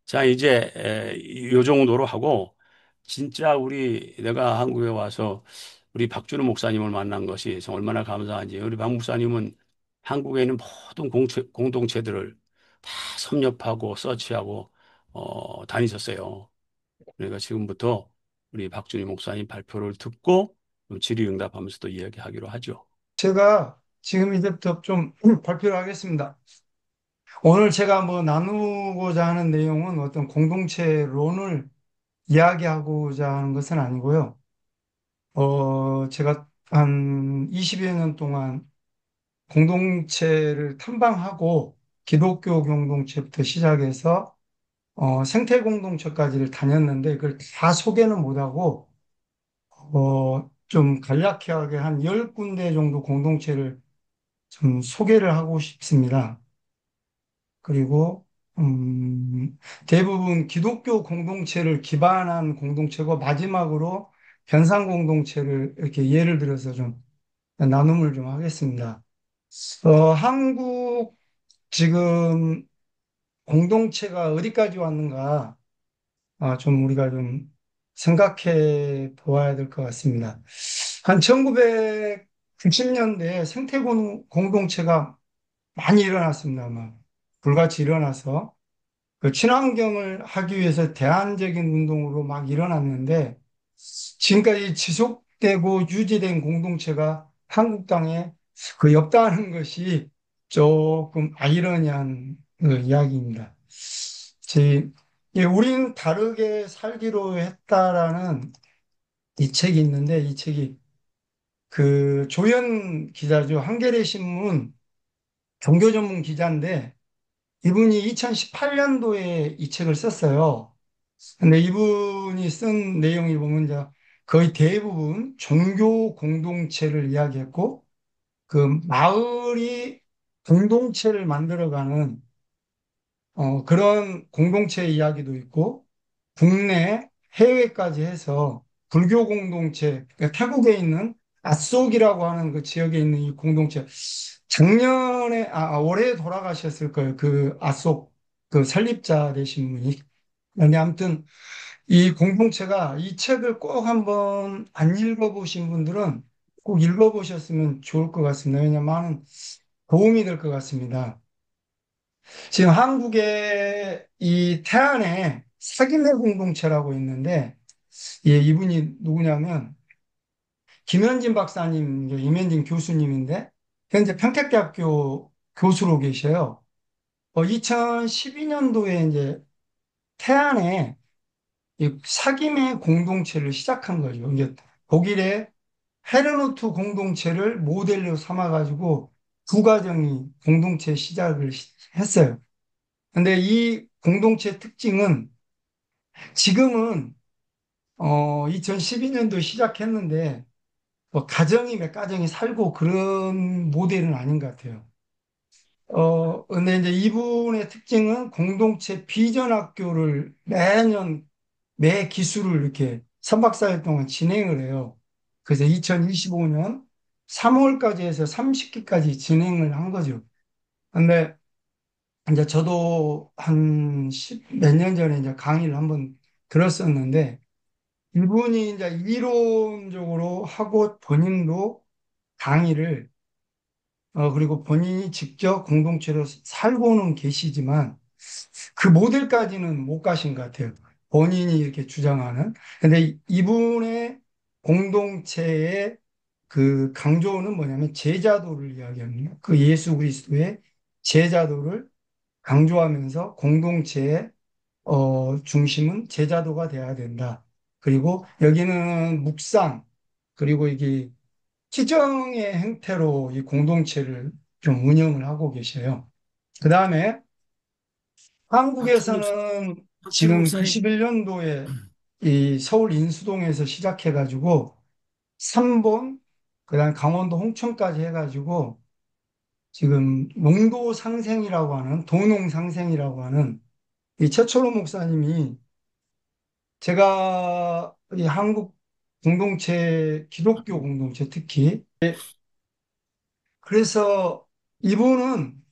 자, 이제 요 정도로 하고 진짜 내가 한국에 와서 우리 박준호 목사님을 만난 것이 정말 얼마나 감사한지. 우리 박 목사님은 한국에 있는 모든 공동체들을 다 섭렵하고 서치하고 다니셨어요. 그러니까 지금부터 우리 박준희 목사님 발표를 듣고 질의응답하면서 또 이야기하기로 하죠. 제가 지금 이제부터 좀 발표를 하겠습니다. 오늘 제가 뭐 나누고자 하는 내용은 어떤 공동체론을 이야기하고자 하는 것은 아니고요. 제가 한 20여 년 동안 공동체를 탐방하고 기독교 공동체부터 시작해서 생태 공동체까지를 다녔는데 그걸 다 소개는 못하고 좀 간략하게 한 10군데 정도 공동체를 좀 소개를 하고 싶습니다. 그리고 대부분 기독교 공동체를 기반한 공동체고 마지막으로 변산 공동체를 이렇게 예를 들어서 좀 나눔을 좀 하겠습니다. 한국 지금 공동체가 어디까지 왔는가 좀 우리가 좀 생각해 보아야 될 것 같습니다. 한 1990년대에 생태 공동체가 많이 일어났습니다. 막 불같이 일어나서 그 친환경을 하기 위해서 대안적인 운동으로 막 일어났는데 지금까지 지속되고 유지된 공동체가 한국 땅에 거의 없다는 것이 조금 아이러니한 이야기입니다. 제, 예, 우린 다르게 살기로 했다라는 이 책이 있는데 이 책이 그 조연 기자죠. 한겨레 신문 종교 전문 기자인데 이분이 2018년도에 이 책을 썼어요. 근데 이분이 쓴 내용이 보면 이제 거의 대부분 종교 공동체를 이야기했고 그 마을이 공동체를 만들어가는 그런 공동체 이야기도 있고 국내 해외까지 해서 불교 공동체 그러니까 태국에 있는 아속이라고 하는 그 지역에 있는 이 공동체 작년에 올해 돌아가셨을 거예요. 그 아속 그 설립자 되신 분이. 근데 아무튼 이 공동체가 이 책을 꼭 한번 안 읽어보신 분들은 꼭 읽어보셨으면 좋을 것 같습니다. 왜냐하면 많은 도움이 될 것 같습니다. 지금 한국의 이 태안에 사김의 공동체라고 있는데 예, 이분이 누구냐면 김현진 박사님, 임현진 교수님인데 현재 평택대학교 교수로 계셔요. 2012년도에 이제 태안에 이 사김의 공동체를 시작한 거죠. 이제 독일의 헤르노트 공동체를 모델로 삼아가지고 두 가정이 공동체 시작을 했어요. 근데 이 공동체 특징은 지금은 2012년도 시작했는데 뭐 가정이 몇 가정이 살고 그런 모델은 아닌 것 같아요. 근데 이제 이분의 특징은 공동체 비전 학교를 매년 매 기수를 이렇게 3박 4일 동안 진행을 해요. 그래서 2025년 3월까지 해서 30기까지 진행을 한 거죠. 근데 이제 저도 한 몇 년 전에 이제 강의를 한번 들었었는데 이분이 이제 이론적으로 하고 본인도 강의를 그리고 본인이 직접 공동체로 살고는 계시지만 그 모델까지는 못 가신 것 같아요. 본인이 이렇게 주장하는. 근데 이분의 공동체의 그 강조는 뭐냐면 제자도를 이야기합니다. 그 예수 그리스도의 제자도를 강조하면서 공동체의 중심은 제자도가 돼야 된다. 그리고 여기는 묵상, 그리고 이게 기정의 행태로 이 공동체를 좀 운영을 하고 계셔요. 그 다음에 박준 목사, 한국에서는 박준 지금 목사님, 91년도에 이 서울 인수동에서 시작해가지고 삼본, 그다음 강원도 홍천까지 해가지고 지금 농도 상생이라고 하는 도농 상생이라고 하는 이 최철호 목사님이 제가 이 한국 공동체 기독교 공동체 특히 그래서 이분은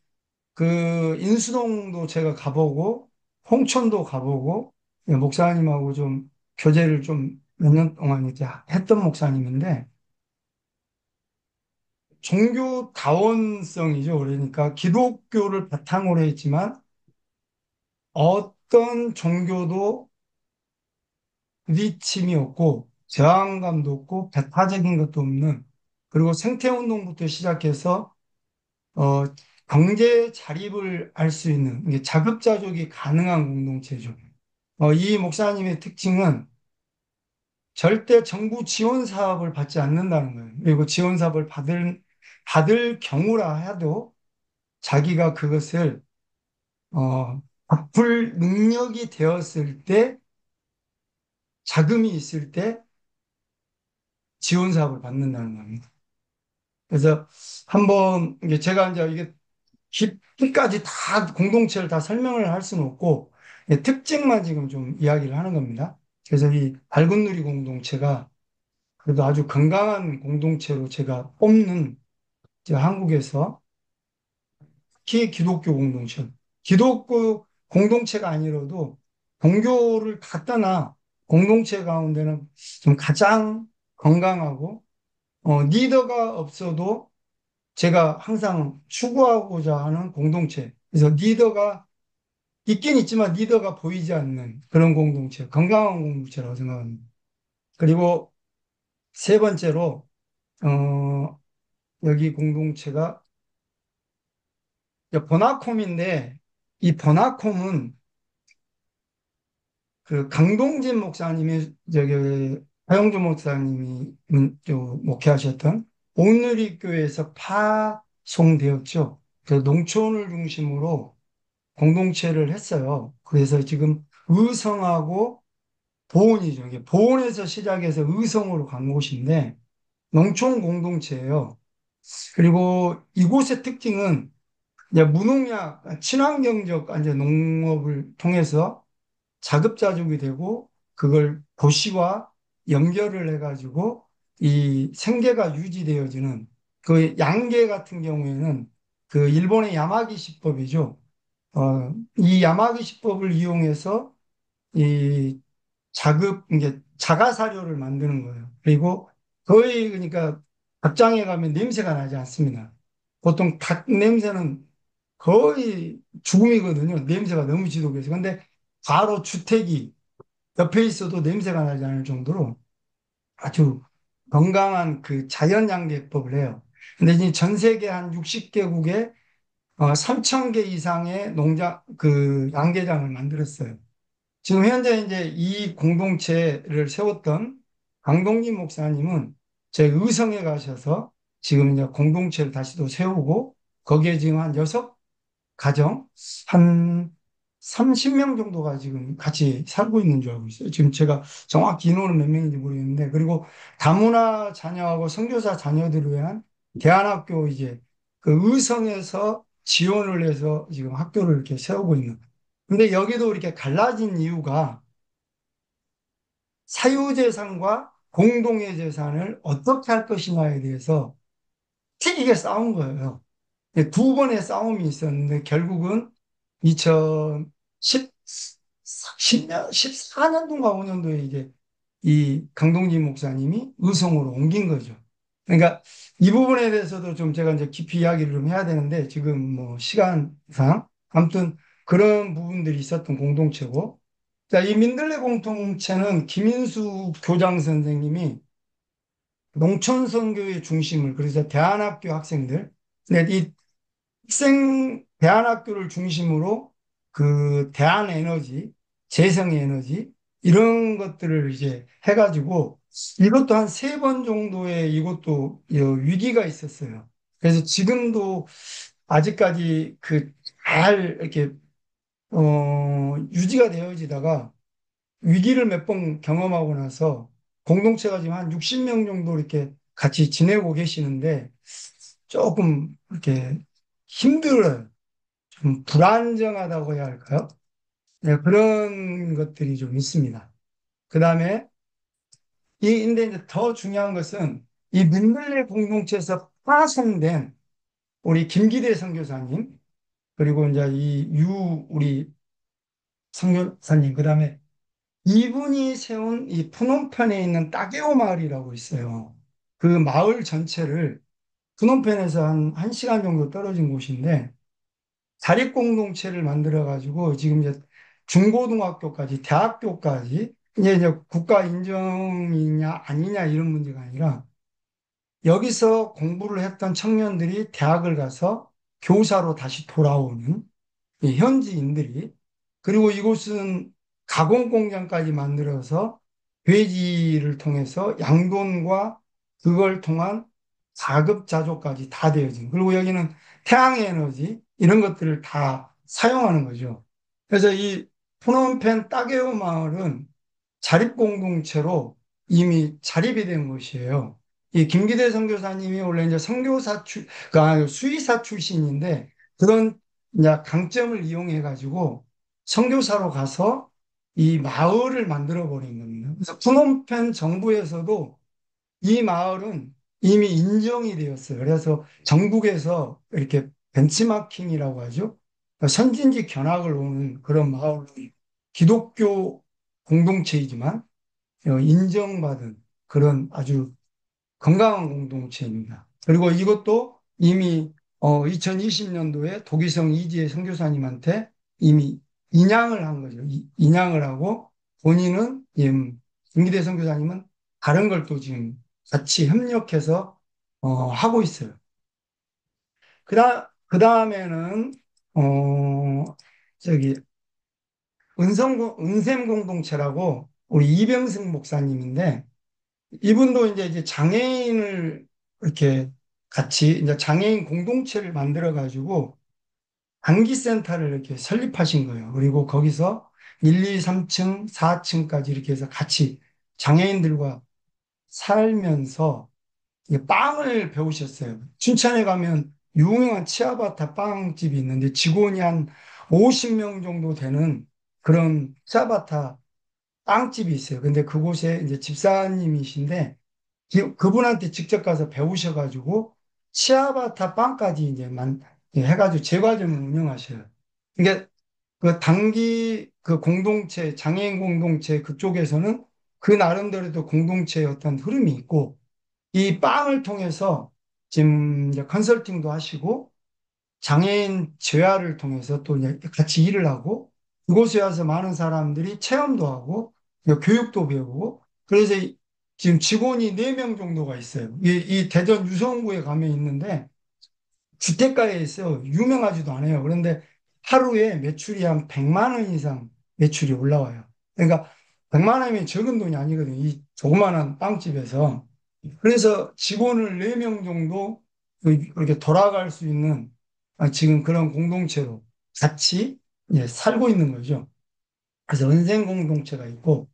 그 인수동도 제가 가보고 홍천도 가보고 목사님하고 좀 교제를 좀 몇 년 동안 이제 했던 목사님인데 종교 다원성이죠. 그러니까 기독교를 바탕으로 했지만 어떤 종교도 부딪힘이 없고 저항감도 없고 배타적인 것도 없는 그리고 생태운동부터 시작해서 어, 경제 자립을 할 수 있는 이게 자급자족이 가능한 공동체죠. 이 목사님의 특징은 절대 정부 지원 사업을 받지 않는다는 거예요. 그리고 지원 사업을 받을 경우라 해도 자기가 그것을 갚을 능력이 되었을 때 자금이 있을 때 지원 사업을 받는다는 겁니다. 그래서 한번 이게 제가 이제 이게 깊이까지 다 공동체를 다 설명을 할 수는 없고 특징만 지금 좀 이야기를 하는 겁니다. 그래서 이 밝은 누리 공동체가 그래도 아주 건강한 공동체로 제가 뽑는 제가 한국에서 특히 기독교 공동체, 기독교 공동체가 아니라도 종교를 다 떠나 공동체 가운데는 좀 가장 건강하고 리더가 없어도 제가 항상 추구하고자 하는 공동체. 그래서 리더가 있긴 있지만 리더가 보이지 않는 그런 공동체, 건강한 공동체라고 생각합니다. 그리고 세 번째로, 여기 공동체가 버나콤인데 이 버나콤은 그 강동진 목사님이 저기 하영주 목사님이 목회하셨던 온누리교회에서 파송되었죠. 그래서 농촌을 중심으로 공동체를 했어요. 그래서 지금 의성하고 보온이죠. 이게 보온에서 시작해서 의성으로 간 곳인데 농촌 공동체예요. 그리고 이곳의 특징은 이제 무농약 친환경적 이제 농업을 통해서 자급자족이 되고 그걸 도시와 연결을 해가지고 이 생계가 유지되어지는 그 양계 같은 경우에는 그 일본의 야마기 시법이죠. 이 야마기 시법을 이용해서 이 이게 자가사료를 만드는 거예요. 그리고 거의 그러니까 닭장에 가면 냄새가 나지 않습니다. 보통 닭 냄새는 거의 죽음이거든요. 냄새가 너무 지독해서. 근데 바로 주택이 옆에 있어도 냄새가 나지 않을 정도로 아주 건강한 그 자연양계법을 해요. 근데 이제 전 세계 한 60개국에 3천 개 이상의 양계장을 만들었어요. 지금 현재 이제 이 공동체를 세웠던 강동진 목사님은 제 의성에 가셔서 지금 이제 공동체를 다시 또 세우고 거기에 지금 한 여섯 가정, 한 30명 정도가 지금 같이 살고 있는 줄 알고 있어요. 지금 제가 정확히 인원은 몇 명인지 모르겠는데, 그리고 다문화 자녀하고 선교사 자녀들을 위한 대안학교 이제 그 의성에서 지원을 해서 지금 학교를 이렇게 세우고 있는. 근데 여기도 이렇게 갈라진 이유가 사유재산과 공동의 재산을 어떻게 할 것이냐에 대해서 튀기게 싸운 거예요. 두 번의 싸움이 있었는데 결국은 2010, 10년, 14년도인가 5년도에 이제 이 강동진 목사님이 의성으로 옮긴 거죠. 그러니까 이 부분에 대해서도 좀 제가 이제 깊이 이야기를 좀 해야 되는데 지금 뭐 시간상 아무튼 그런 부분들이 있었던 공동체고 자, 이 민들레 공동체는 김인수 교장 선생님이 농촌 선교의 중심을 그래서 대안학교 학생들 근데 이 대안학교를 중심으로 그 대안에너지, 재생에너지, 이런 것들을 이제 해가지고 이것도 한 세 번 정도의 이것도 위기가 있었어요. 그래서 지금도 아직까지 그 잘 이렇게, 유지가 되어지다가 위기를 몇 번 경험하고 나서 공동체가 지금 한 60명 정도 이렇게 같이 지내고 계시는데 조금 이렇게 힘들어요. 좀 불안정하다고 해야 할까요? 네, 그런 것들이 좀 있습니다. 그 다음에 근데 이제 더 중요한 것은 이 민들레 공동체에서 파송된 우리 김기대 선교사님, 그리고 이제 우리 선교사님. 그다음에 이분이 세운 이 푸놈펜에 있는 따게오 마을이라고 있어요. 그 마을 전체를 푸놈펜에서 한 1시간 정도 떨어진 곳인데 자립공동체를 만들어가지고 지금 이제 중고등학교까지 대학교까지 이제 국가 인정이냐 아니냐 이런 문제가 아니라 여기서 공부를 했던 청년들이 대학을 가서 교사로 다시 돌아오는 이 현지인들이 그리고 이곳은 가공 공장까지 만들어서 돼지를 통해서 양돈과 그걸 통한 자급자족까지 다 되어진 그리고 여기는 태양에너지 이런 것들을 다 사용하는 거죠. 그래서 이 프놈펜 따게오 마을은 자립공동체로 이미 자립이 된 것이에요. 이 김기대 선교사님이 원래 이제 수의사 출신인데 그런 이제 강점을 이용해 가지고 선교사로 가서 이 마을을 만들어 버린 겁니다. 그래서 프놈펜 정부에서도 이 마을은 이미 인정이 되었어요. 그래서 전국에서 이렇게 벤치마킹이라고 하죠. 선진지 견학을 오는 그런 마을, 기독교 공동체이지만 인정받은 그런 아주 건강한 공동체입니다. 그리고 이것도 이미 2020년도에 독일성 이지혜 선교사님한테 이미 인양을 한 거죠. 인양을 하고 본인은 김기대 선교사님은 다른 걸 또 지금 같이 협력해서 하고 있어요. 그 다음에는 저기 은샘 공동체라고 우리 이병승 목사님인데 이분도 이제 장애인을 이렇게 같이 이제 장애인 공동체를 만들어 가지고 단기센터를 이렇게 설립하신 거예요. 그리고 거기서 1, 2, 3층, 4층까지 이렇게 해서 같이 장애인들과 살면서 이게 빵을 배우셨어요. 춘천에 가면 유명한 치아바타 빵집이 있는데 직원이 한 50명 정도 되는 그런 치아바타 빵집이 있어요. 근데 그곳에 이제 집사님이신데 그분한테 직접 가서 배우셔가지고 치아바타 빵까지 해가지고 제과점을 운영하셔요. 그러니까 그 단기 그 공동체 장애인 공동체 그쪽에서는 그 나름대로도 공동체의 어떤 흐름이 있고 이 빵을 통해서 지금 이제 컨설팅도 하시고 장애인 재활을 통해서 또 이제 같이 일을 하고 그곳에 와서 많은 사람들이 체험도 하고 교육도 배우고 그래서 지금 직원이 4명 정도가 있어요. 이 대전 유성구에 가면 있는데 주택가에 있어요. 유명하지도 않아요. 그런데 하루에 매출이 한 100만 원 이상 매출이 올라와요. 그러니까 100만 원이면 적은 돈이 아니거든요. 이 조그마한 빵집에서. 그래서 직원을 4명 정도 이렇게 돌아갈 수 있는 지금 그런 공동체로 같이 살고 있는 거죠. 그래서 은행 공동체가 있고,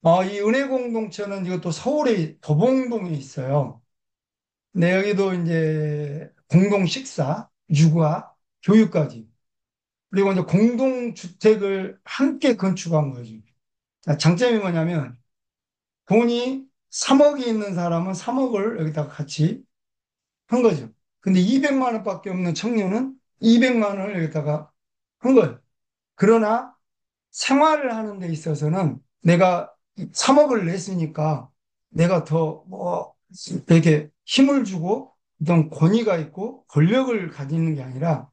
이 은행 공동체는 이것도 서울의 도봉동에 있어요. 근데 여기도 이제 공동 식사, 육아, 교육까지. 그리고 이제 공동주택을 함께 건축한 거죠. 장점이 뭐냐면 돈이 3억이 있는 사람은 3억을 여기다가 같이 한 거죠. 근데 200만 원밖에 없는 청년은 200만 원을 여기다가 한 거예요. 그러나 생활을 하는 데 있어서는 내가 3억을 냈으니까 내가 더 뭐 이렇게 힘을 주고 어떤 권위가 있고 권력을 가지는 게 아니라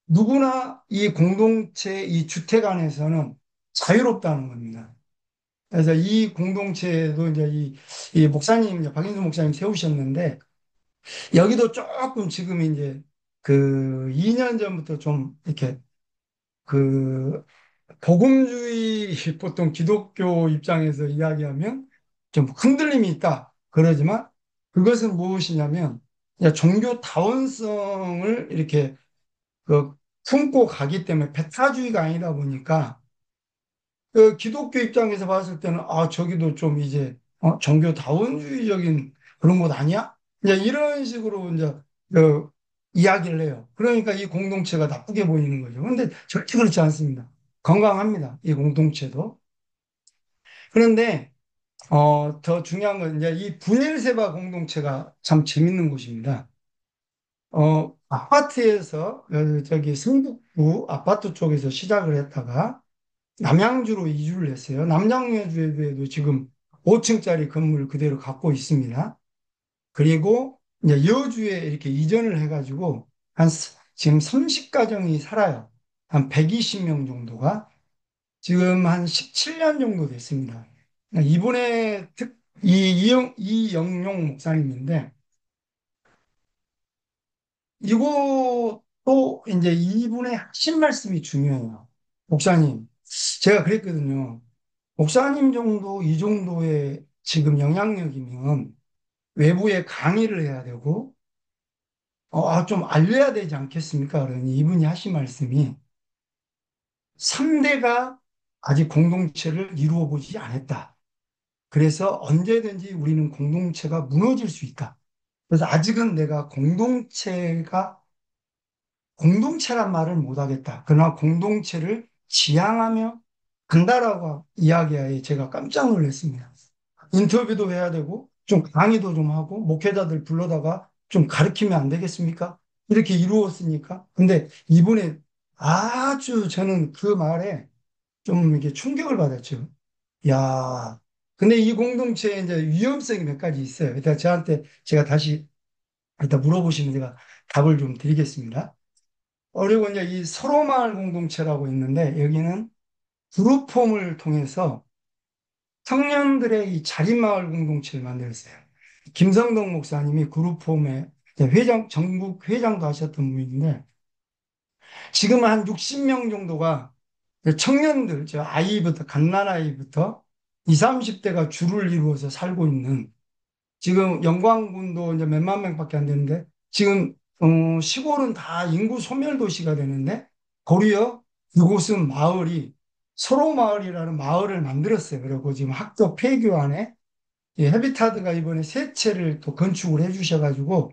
누구나 이 공동체, 이 주택 안에서는 자유롭다는 겁니다. 그래서 이 공동체도 이제 이 목사님, 이제 박인수 목사님 세우셨는데 여기도 조금 지금 이제 그 2년 전부터 좀 이렇게 그 복음주의 보통 기독교 입장에서 이야기하면 좀 흔들림이 있다. 그러지만 그것은 무엇이냐면 그냥 종교다원성을 이렇게 그 품고 가기 때문에 배타주의가 아니다 보니까 그 기독교 입장에서 봤을 때는 저기도 좀 이제 종교다원주의적인 그런 곳 아니야? 이제 이런 식으로 이제 그 이야기를 해요. 그러니까 이 공동체가 나쁘게 보이는 거죠. 근데 절대 그렇지 않습니다. 건강합니다. 이 공동체도. 그런데 더 중요한 건 이제 이 분일세바 공동체가 참 재밌는 곳입니다. 아파트에서 저기 성북구 아파트 쪽에서 시작을 했다가 남양주로 이주를 했어요. 남양주에도 지금 5층짜리 건물 그대로 갖고 있습니다. 그리고 이제 여주에 이렇게 이전을 해가지고 지금 30가정이 살아요. 한 120명 정도가 지금 한 17년 정도 됐습니다. 이분의 이영용 목사님인데 이것도 이제 이분의 하신 말씀이 중요해요. 목사님, 제가 그랬거든요. 목사님 정도, 이 정도의 지금 영향력이면 외부에 강의를 해야 되고, 좀 알려야 되지 않겠습니까? 그러니 이분이 하신 말씀이 3대가 아직 공동체를 이루어 보지 않았다. 그래서 언제든지 우리는 공동체가 무너질 수 있다. 그래서 아직은 내가 공동체란 말을 못하겠다. 그러나 공동체를 지향하며 간다라고 이야기하에 제가 깜짝 놀랐습니다. 인터뷰도 해야 되고, 좀 강의도 좀 하고, 목회자들 불러다가 좀 가르치면 안 되겠습니까? 이렇게 이루었으니까. 근데 이번에 아주 저는 그 말에 좀 이렇게 충격을 받았죠. 야, 근데 이 공동체에 이제 위험성이 몇 가지 있어요. 일단 저한테 제가 다시 일단 물어보시면 제가 답을 좀 드리겠습니다. 그리고 이제 이 서로마을 공동체라고 있는데 여기는 그룹홈을 통해서 청년들의 이 자립마을 공동체를 만들었어요. 김성동 목사님이 그룹홈의 전국 회장도 하셨던 분인데 지금 한 60명 정도가 청년들, 저 아이부터, 갓난아이부터 20, 30대가 줄을 이루어서 살고 있는 지금 영광군도 이제 몇만 명밖에 안 되는데 지금 시골은 다 인구 소멸 도시가 되는데 고리어 이곳은 마을이 서로 마을이라는 마을을 만들었어요. 그리고 지금 학교 폐교 안에 헤비타드가 이번에 세 채를 또 건축을 해주셔가지고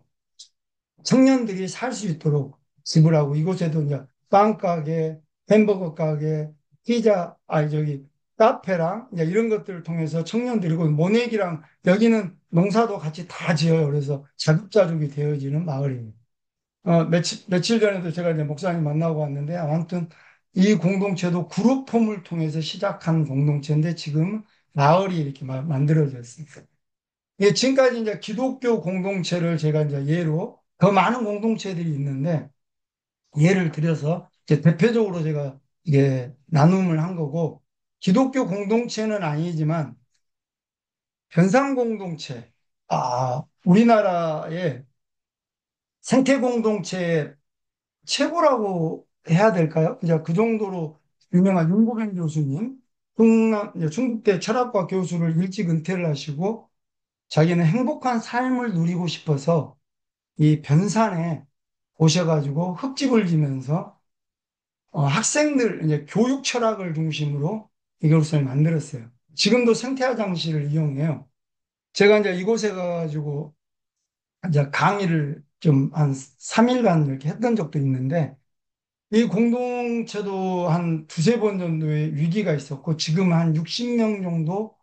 청년들이 살 수 있도록 집을 하고 이곳에도 이제 빵 가게, 햄버거 가게, 피자, 저기 카페랑 이제 이런 것들을 통해서 청년들이 고 모내기랑 여기는 농사도 같이 다 지어요. 그래서 자급자족이 되어지는 마을입니다. 며칠 전에도 제가 이제 목사님 만나고 왔는데 아무튼 이 공동체도 그룹홈을 통해서 시작한 공동체인데 지금 마을이 이렇게 만들어졌습니다. 예, 지금까지 이제 기독교 공동체를 제가 이제 예로 더 많은 공동체들이 있는데 예를 들어서 이제 대표적으로 제가 이게 나눔을 한 거고 기독교 공동체는 아니지만 변상 공동체 우리나라의 생태 공동체 최고라고 해야 될까요? 이제 그 정도로 유명한 윤고병 교수님 이제 중국대 철학과 교수를 일찍 은퇴를 하시고 자기는 행복한 삶을 누리고 싶어서 이 변산에 오셔가지고 흙집을 지면서 학생들 이제 교육 철학을 중심으로 이것을 만들었어요. 지금도 생태화장실을 이용해요. 제가 이제 이곳에 가가지고 이제 강의를 좀 한 3일간 이렇게 했던 적도 있는데 이 공동체도 한 두세 번 정도의 위기가 있었고 지금 한 60명 정도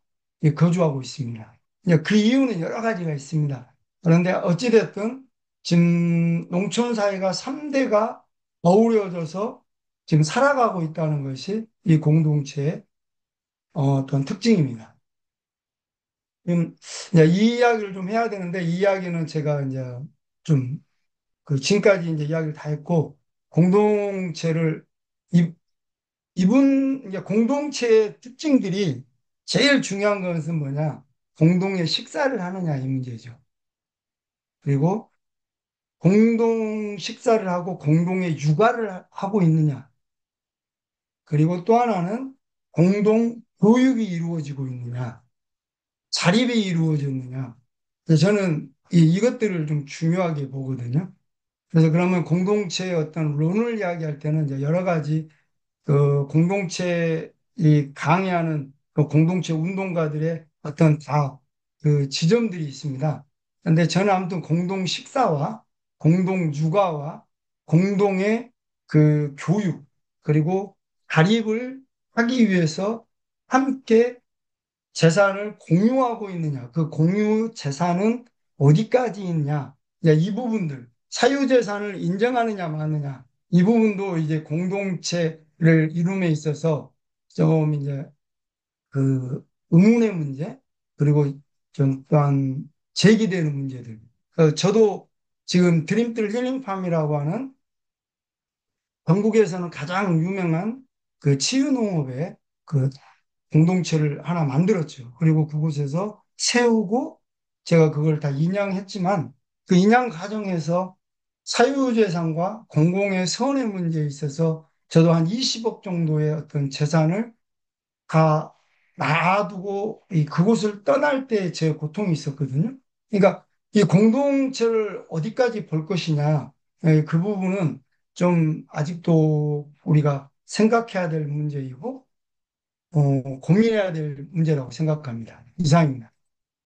거주하고 있습니다. 이제 그 이유는 여러 가지가 있습니다. 그런데 어찌됐든 지금 농촌 사회가 3대가 어우러져서 지금 살아가고 있다는 것이 이 공동체의 어떤 특징입니다. 이제 이 이야기를 좀 해야 되는데 이 이야기는 제가 이제 좀 그 지금까지 이제 이야기를 다 했고 공동체를 이, 이분 이제 공동체의 특징들이 제일 중요한 것은 뭐냐? 공동의 식사를 하느냐 이 문제죠. 그리고 공동 식사를 하고 공동의 육아를 하고 있느냐. 그리고 또 하나는 공동 교육이 이루어지고 있느냐. 자립이 이루어졌느냐. 그래서 저는 이것들을 좀 중요하게 보거든요. 그래서 그러면 공동체의 어떤 론을 이야기할 때는 이제 여러 가지 그 공동체 이 강의하는 그 공동체 운동가들의 어떤 다 그 지점들이 있습니다. 근데 저는 아무튼 공동 식사와 공동 육아와 공동의 그 교육 그리고 가립을 하기 위해서 함께 재산을 공유하고 있느냐, 그 공유 재산은 어디까지 있냐, 이제 이 부분들, 사유재산을 인정하느냐, 마느냐, 이 부분도 이제 공동체를 이룸에 있어서 좀 이제 그 의문의 문제, 그리고 좀 또한 제기되는 문제들. 저도 지금 드림틀 힐링팜이라고 하는 전국에서는 가장 유명한 그 치유농업의 그 공동체를 하나 만들었죠. 그리고 그곳에서 세우고 제가 그걸 다 인양했지만 그 인양 과정에서 사유재산과 공공의 선의 문제에 있어서 저도 한 20억 정도의 어떤 재산을 다 놔두고 그곳을 떠날 때 제 고통이 있었거든요. 그러니까 이 공동체를 어디까지 볼 것이냐, 그 부분은 좀 아직도 우리가 생각해야 될 문제이고, 고민해야 될 문제라고 생각합니다. 이상입니다.